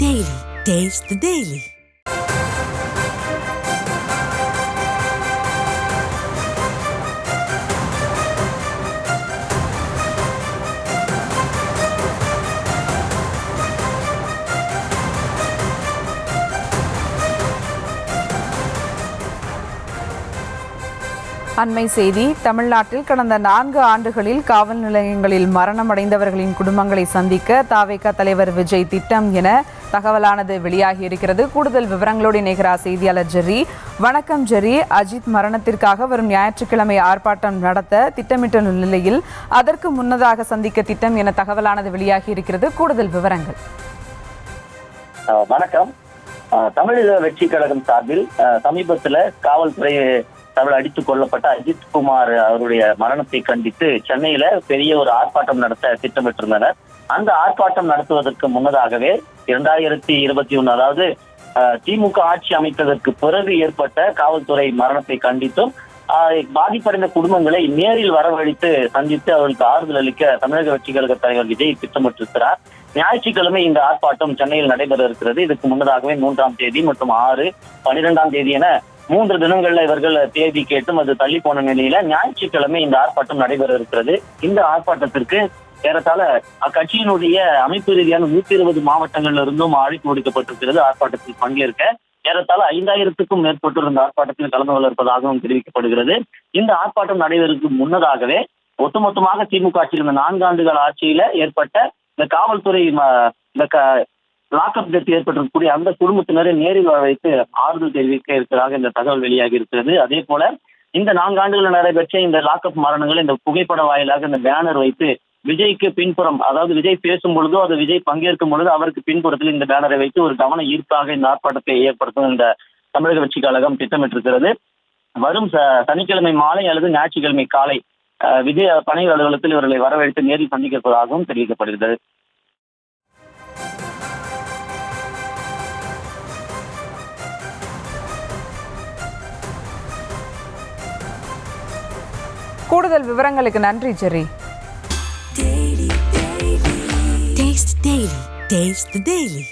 Daily. Taste the Daily. அண்மை செய்தி. தமிழ்நாட்டில் கடந்த 4 ஆண்டுகளில் காவல் நிலையங்களில் மரணமடைந்தவர்களின் குடும்பங்களை சந்திக்க தாவேகா தலைவர் விஜய் திட்டம் என தகவலானது வெளியாகி இருக்கிறது. கூடுதல் விவரங்களோடு இணைகிறார் செய்தியாளர் ஜெர்ரி. வணக்கம் ஜெர்ரி. அஜித் மரணத்திற்காக வரும் ஞாயிற்றுக்கிழமை ஆர்ப்பாட்டம் நடத்த திட்டமிட்டுள்ள நிலையில் அதற்கு முன்னதாக சந்திக்க திட்டம் என தகவலானது வெளியாகி இருக்கிறது. கூடுதல் விவரங்கள். வணக்கம். தமிழக வெற்றி கழகம் சார்பில் சமீபத்தில் காவல்துறை அடித்துக் கொல்லப்பட்ட அஜித் குமார் அவருடைய மரணத்தை கண்டித்து சென்னையில பெரிய ஒரு ஆர்ப்பாட்டம் நடத்த திட்டமிட்டிருந்தனர். அந்த ஆர்ப்பாட்டம் நடத்துவதற்கு முன்னதாகவே 2021, அதாவது திமுக ஆட்சி அமைத்ததற்கு பிறகு ஏற்பட்ட காவல்துறை மரணத்தை கண்டித்தும் பாதிப்படைந்த குடும்பங்களை நேரில் வரவழைத்து சந்தித்து அவர்களுக்கு ஆறுதல் அளிக்க தமிழக வெற்றி கழக தலைவர் விஜய் திட்டமிட்டிருக்கிறார். ஞாயிற்றுக்கிழமை இந்த ஆர்ப்பாட்டம் சென்னையில் நடைபெற இருக்கிறது. இதுக்கு முன்னதாகவே 3ஆம் தேதி மற்றும் 6, 12ஆம் தேதி என 3 தினங்கள்ல இவர்கள் தேதி கேட்டும் அது தள்ளி போன நிலையில ஞாயிற்றுக்கிழமை இந்த ஆர்ப்பாட்டம் நடைபெற இருக்கிறது. இந்த ஆர்ப்பாட்டத்திற்கு ஏறத்தாழ அக்கட்சியினுடைய அமைப்பு ரீதியான 120 மாவட்டங்கள்ல இருந்தும் அழைப்பு விடுக்கப்பட்டிருக்கிறது. ஆர்ப்பாட்டத்தில் பங்கேற்க ஏறத்தாழ 5000க்கும் மேற்பட்டோர் இந்த ஆர்ப்பாட்டத்தில் கலந்து கொள்ள இருப்பதாகவும் தெரிவிக்கப்படுகிறது. இந்த ஆர்ப்பாட்டம் நடைபெறுவதற்கு முன்னதாகவே ஒட்டுமொத்தமாக திமுக ஆட்சியில் இந்த 4 ஆண்டுகள் ஆட்சியில ஏற்பட்ட இந்த காவல்துறை லாக்அப் டெத் ஏற்பட்டிருக்கக்கூடிய அந்த குடும்பத்தினரை நேரில் வைத்து ஆறுதல் தெரிவிக்க இருக்கிறதாக இந்த தகவல் வெளியாகி இருக்கிறது. அதே போல இந்த 4 ஆண்டுகள் நடைபெற்ற இந்த லாக்அப் மரணங்களை இந்த புகைப்பட வாயிலாக இந்த பேனர் வைத்து விஜய்க்கு பின்புறம், அதாவது விஜய் பேசும் பொழுதோ அது விஜய் பங்கேற்கும் பொழுது அவருக்கு பின்புறத்தில் இந்த பேனரை வைத்து ஒரு கவன ஈர்ப்பாக இந்த ஆர்ப்பாட்டத்தை ஏற்படுத்தும் இந்த தமிழக வெற்றி கழகம் திட்டமிட்டிருக்கிறது. வரும் சனிக்கிழமை மாலை அல்லது ஞாயிற்றுக்கிழமை காலை விஜய் பணிகள் அலுவலகத்தில் இவர்களை வரவழைத்து நேரில் சந்திக்கப்போவதாகவும் தெரிவிக்கப்படுகிறது. கூடுதல் விவரங்களுக்கு நன்றி ஜெர்ரி. Taste the Daily.